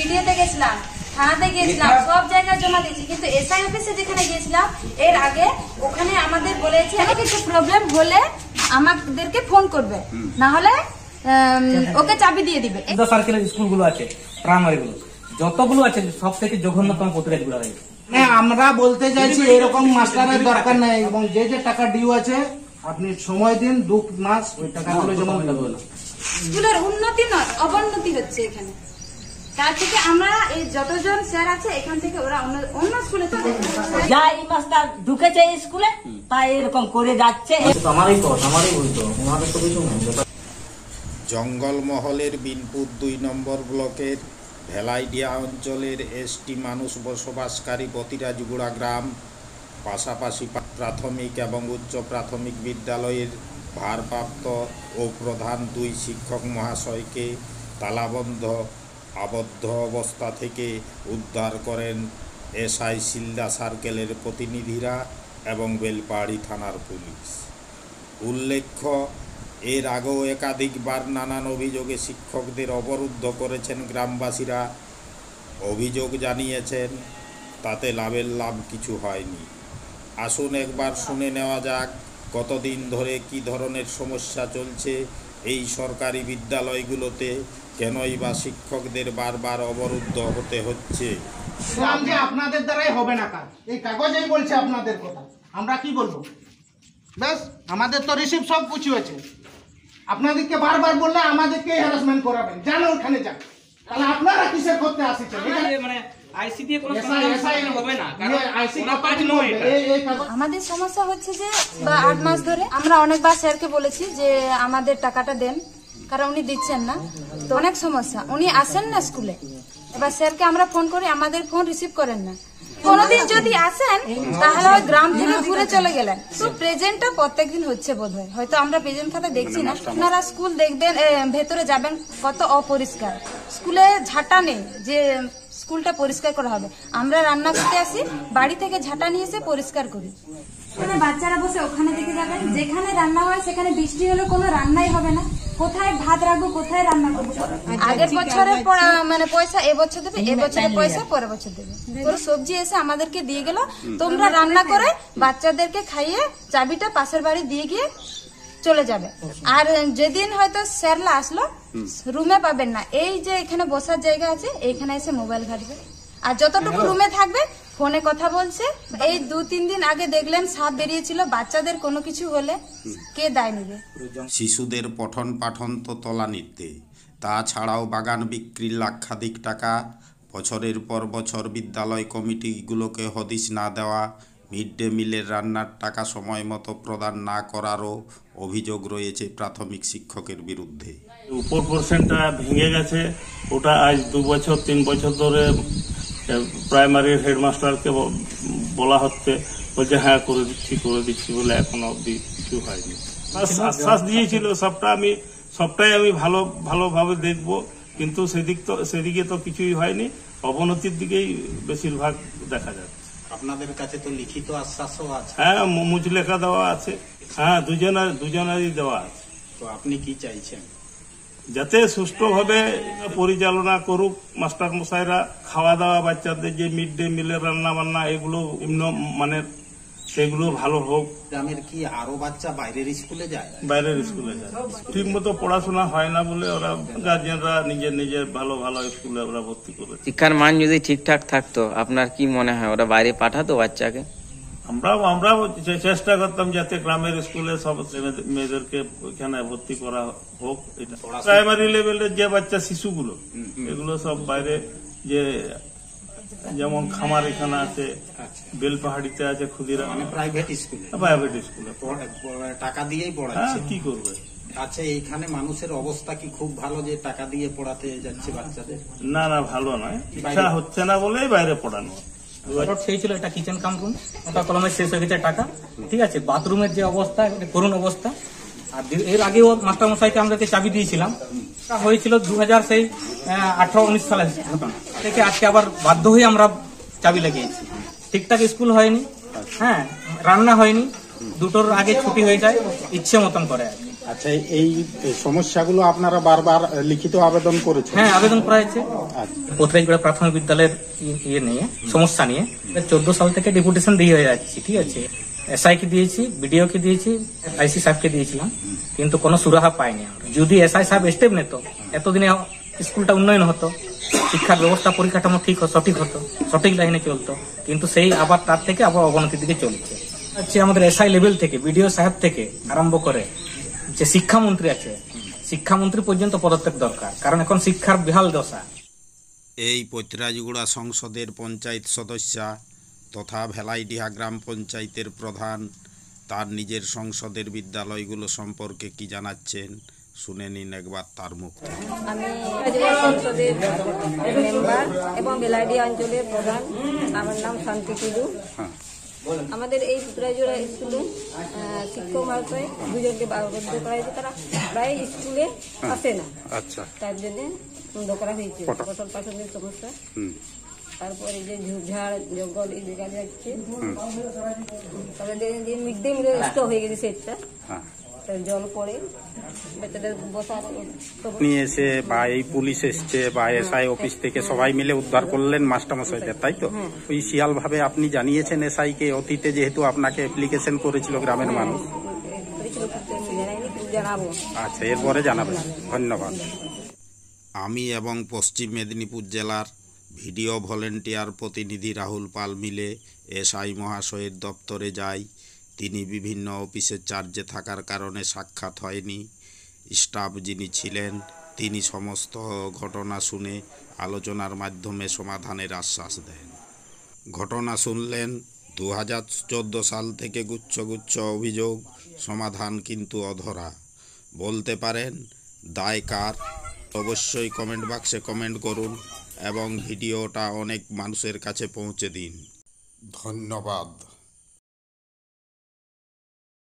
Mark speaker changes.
Speaker 1: বিডিওতে গেছিলাম, থানাতে গিয়েছিলাম, সব জায়গায় জমা দিয়েছি, কিন্তু এসআই অফিসে যেখানে গিয়েছিলাম এর আগে ওখানে আমাদের বলেছে কিছু প্রবলেম হলে আমাদেরকে ফোন করবে, না হলে ওকে চাবি দিয়ে দিবে।
Speaker 2: সার্কেলের স্কুলগুলো আছে, প্রাইমারি গুলো যতগুলো আছে সব থেকে জঘন্যতম প্রতিরাজ গুলো রয়েছে।
Speaker 3: আমরা বলতে চাইছি এরকম মাস্টারের দরকার নেই, এবং যে যে টাকা ডিউ আছে আপনি সময় দিন, 2 মাস ওই টাকাগুলো যেমন
Speaker 1: স্কুলের উন্নতি নয় অবনতি হচ্ছে এখানে। তার থেকে আমরা এই যতজন স্যার আছে এখান থেকে ওরা অন্য স্কুলে
Speaker 4: যা এই মাস্টার ঢুকেছে স্কুলে তাই এরকম করে যাচ্ছে।
Speaker 5: জঙ্গলমহলের বিনপুর 2 নম্বর ব্লকের ভেলাইডিয়া অঞ্চলের এসটি মানুষ বসবাসকারী বতিরাজগুড়া গ্রাম পাশাপাশি প্রাথমিক এবং উচ্চ প্রাথমিক বিদ্যালয়ের ভারপ্রাপ্ত ও প্রধান 2 শিক্ষক মহাশয়কে তালাবন্ধ আবদ্ধ অবস্থা থেকে উদ্ধার করেন এসআই শিলদা সার্কেলের প্রতিনিধিরা এবং বেলপাহাড়ি থানার পুলিশ। উল্লেখ্য, এর আগেও একাধিকবার নানান অভিযোগে শিক্ষকদের অবরুদ্ধ করেছেন গ্রামবাসীরা। অভিযোগ জানিয়েছেন, তাতে লাভের লাভ কিছু হয়নি। আসুন একবার শুনে নেওয়া যাক কতদিন ধরে কি ধরনের সমস্যা চলছে এই সরকারি বিদ্যালয়গুলোতে, কেনই বা শিক্ষকদের বারবার অবরুদ্ধ হতে হচ্ছে।
Speaker 3: যে আপনাদের দ্বারাই হবে না কাজ, এই কাগজেই বলছে আপনাদের কথা, আমরা কি বলবো? ব্যাস, আমাদের তো রিসিভ সব কিছু আছে, আপনাদেরকে বারবার বললে আমাদেরকে হ্যারাসমেন্ট করাবেন, জানো ওখানে যান। তাহলে আপনারা কিসের করতে আসছেন? মানে আইসি দিয়ে কোনো সমস্যা হবে না, কারণ ওনা কাজ নয়।
Speaker 1: আমাদের সমস্যা হচ্ছে যে 8 মাস ধরে আমরা অনেকবার স্যারকে বলেছি যে আমাদের টাকাটা দেন, কারণ উনি দিচ্ছেন না। তো অনেক সমস্যা, উনি আসেন না স্কুলে। এবার স্যারকে আমরা ফোন করি, আমাদের ফোন রিসিভ করেন না। কোনদিন যদি আসেন তাহলে ওই গ্রাম থেকে ঘুরে চলে গেলেন। তো প্রেজেন্টটা প্রত্যেকদিন হচ্ছে বোধহয়, হয়তো আমরা প্রেজেন্ট খাতা দেখছি না। আপনারা স্কুল দেখবেন, ভেতরে যাবেন, কত অপরিষ্কার। স্কুলে ঝাঁটা নেই যে স্কুলটা পরিষ্কার করা হবে। আমরা রান্না করতে আসি, বাড়ি থেকে ঝাঁটা নিয়ে এসে পরিষ্কার করি। বাচ্চারা বসে ওখানে দেখে যাবেন, যেখানে রান্না হয় সেখানে বৃষ্টি হলে কোনো রান্নাই হবে না। কোথায় ভাত রাখবো, কোথায় রান্না করবো? আগের বছরের মানে পয়সা এবছর দেবে, এবছরের পয়সা পরের বছর দেবে। পুরো সবজি এসে আমাদেরকে দিয়ে গেল, তোমরা রান্না করে বাচ্চাদেরকে খাইয়ে চাবিটা পাশের বাড়ি দিয়ে গিয়ে চলে যাবে। আর যেদিন হয়তো স্যারলা আসলো, রুমে পাবেন না। এই যে এখানে বসার জায়গা আছে, এইখানে এসে মোবাইল ঘাটবে। আর যতটুকু রুমে থাকবে ফোনে কথা বলছে। এই 2-3 দিন আগে দেখলেন সাপ বেরিয়েছিল, বাচ্চাদের কোনো কিছু হলে কে দায় নেবে?
Speaker 5: শিশুদের পঠন পাঠন তো তলানিতে, তাছাড়াও বাগান বিক্রির লাক্ষাধিক টাকা, বছরের পর বছর বিদ্যালয় কমিটিগুলোকে হদিশ না দেওয়া, মিড ডে মিলের রান্নার টাকা সময় মতো প্রদান না করারও অভিযোগ রয়েছে প্রাথমিক শিক্ষকের বিরুদ্ধে।
Speaker 6: উপর পোর্শনটা ভেঙে গেছে, ওটা আজ 2 বছর 3 বছর ধরে প্রাইমারির হেডমাস্টারকে বলা হচ্ছে, বলছে হ্যাঁ করে দিচ্ছি বলে এখনো অব্দি কিছু হয়নি। আশ্বাস দিয়েছিল সবটাই আমি ভালোভাবে দেখবো, কিন্তু সেদিকে তো কিছুই হয়নি। অবনতির দিকেই বেশিরভাগ দেখা যাচ্ছে।
Speaker 7: আপনাদের কাছে তো লিখিত আশ্বাসও আছে?
Speaker 6: হ্যাঁ, মুচলেখা দেওয়া আছে। হ্যাঁ, দুজনেরই দেওয়া আছে।
Speaker 7: তো আপনি কি চাইছেন?
Speaker 6: যাতে সুষ্ঠুভাবে পরিচালনা করুক মাস্টার মশাইরা। খাওয়া দাওয়া, বাচ্চাদের যে মিড ডে মিলের রান্না বান্না, এগুলো মানে সেগুলো ভালো হোক।
Speaker 7: গ্রামের কি আরো বাচ্চা বাইরের স্কুলে যায়?
Speaker 6: বাইরের স্কুলে যায়, ঠিক মতো পড়াশোনা হয় না বলে ওরা গার্জিয়ানরা নিজের ভালো স্কুলে ওরা ভর্তি করে।
Speaker 8: শিক্ষার মান যদি ঠিকঠাক থাকতো, আপনার কি মনে হয় ওরা বাইরে পাঠাতো বাচ্চাকে?
Speaker 6: আমরাও চেষ্টা করতাম যাতে গ্রামের স্কুলে সব মেয়েদেরকে ওইখানে ভর্তি করা হোক। এটা প্রাইমারি লেভেলের যে বাচ্চা শিশুগুলো, এগুলো সব বাইরে, যে যেমন খামার এখানে আছে, বেলপাহাড়িতে আছে, ক্ষুদিরা,
Speaker 7: প্রাইভেট স্কুলে টাকা দিয়েই পড়াচ্ছে।
Speaker 6: কি করবে?
Speaker 7: আচ্ছা, এইখানে মানুষের অবস্থা কি খুব ভালো যে টাকা দিয়ে পড়াতে যাচ্ছে বাচ্চাদের?
Speaker 6: না, ভালো নয়, ইচ্ছা হচ্ছে না বলেই বাইরে পড়ানো।
Speaker 2: সেই ছিল একটা কিচেন কাম রুম, ওটা কলমে শেষ হয়ে গেছে টাকা, ঠিক আছে। বাথরুমের যে অবস্থা, করুণ অবস্থা। আর এর আগেও মাস্টার মশাইকে আমাদেরকে চাবি দিয়েছিলাম, হয়েছিল 2018-19 সালে ঘটনা থেকে। আজকে আবার বাধ্য হয়ে আমরা চাবি লাগিয়েছি। ঠিকঠাক স্কুল হয়নি, হ্যাঁ, রান্না হয়নি, 2টোর আগে ছুটি হয়ে যায়, ইচ্ছে মতন করে আর কি।
Speaker 7: আচ্ছা, এই সমস্যাগুলো আপনারা বারবার লিখিত আবেদন করেছেন?
Speaker 2: হ্যাঁ, আবেদন করা হয়েছে
Speaker 7: আচ্ছা।
Speaker 2: পত্রাইজগড়া প্রাথমিক বিদ্যালয়ের ইয়ে নিয়ে, সমস্যা নিয়ে 14 সাল থেকে ডেপুটেশন দিয়ে হয়ে যাচ্ছি, ঠিক আছে। এসআই কে দিয়েছি, বিডিও কে দিয়েছি, আইসি সাহেবকে দিয়েছিলাম, কিন্তু কোনো সুরাহা পাইনি আমরা। যদি এসআই সাহেব স্টেপ নিত, এতদিনে স্কুলটা উন্নয়ন হতো, শিক্ষার ব্যবস্থা পরিকাঠামো সঠিক হতো, সঠিক লাইনে চলতো, কিন্তু সেই আবার তার থেকে আবার অবনতির দিকে চলছে। হচ্ছে আমাদের এসআই লেভেল থেকে, বিডিও সাহেব থেকে আরম্ভ করে যে শিক্ষামন্ত্রী আছে, শিক্ষামন্ত্রী পর্যন্ত পদত্যাগ দরকার, কারণ এখন শিক্ষার বেহাল দশা।
Speaker 5: এই পৈতরাজগুড়া সংসদের পঞ্চায়েত সদস্যা তথা ভেলাইডিহা গ্রাম পঞ্চায়েতের প্রধান তার নিজের সংসদের বিদ্যালয়গুলো সম্পর্কে কি জানাচ্ছেন শুনে নিন একবার তার মুখ থেকে।
Speaker 9: আমি জেলা সংসদের মেম্বার এবং বেলাইডিয়া অঞ্চলের প্রধান। আমার নাম শান্তি টুডু। আমাদের এই পুতরাজোড়া স্কুলে শিক্ষক মহাশয় দুজনকে বারবদ্ধ করা হয়েছে, তারা প্রায় স্কুলে আসে না।
Speaker 7: আচ্ছা,
Speaker 9: তার জন্য বন্ধ করা হয়েছে, ফসল পাচনের সমস্যা। তারপরে যে ঝুড়ঝাড় জঙ্গল এই দেখা যাচ্ছে, তারপরে যে মিড ডে মিলের স্টক হয়ে গেছে সেটা, জল পড়ে বাচ্চাদের বসার
Speaker 7: নিয়ে এসে বা এই পুলিশ এসছে বা এসআই অফিস থেকে সবাই মিলে উদ্ধার করলেন মাস্টারমশাইদের, তাই তো? অফিসিয়াল ভাবে আপনি জানিয়েছেন এসআই কে অতীতে, যেহেতু আপনাকে অ্যাপ্লিকেশন করেছিল গ্রামের মানুষ?
Speaker 9: জানাবো।
Speaker 7: আচ্ছা, এরপরে জানাবেন। ধন্যবাদ।
Speaker 5: আমি এবং পশ্চিম মেদিনীপুর জেলার ভিডিও ভলেন্টিয়ার প্রতিনিধি রাহুল পাল মিলে এসআই মহাশয়ের দপ্তরে যাই। তিনি বিভিন্ন অফিসের চার্জে থাকার কারণে সাক্ষাৎ হয়নি। স্টাফ যিনি ছিলেন তিনি সমস্ত ঘটনা শুনে আলোচনার মাধ্যমে সমাধানের আশ্বাস দেন। ঘটনা শুনলেন 2014 সাল থেকে গুচ্ছ গুচ্ছ অভিযোগ, সমাধান কিন্তু অধরা। বলতে পারেন দায় কার? অবশ্যই কমেন্ট বাক্সে কমেন্ট করুন এবং ভিডিওটা অনেক মানুষের কাছে পৌঁছে দিন। ধন্যবাদ।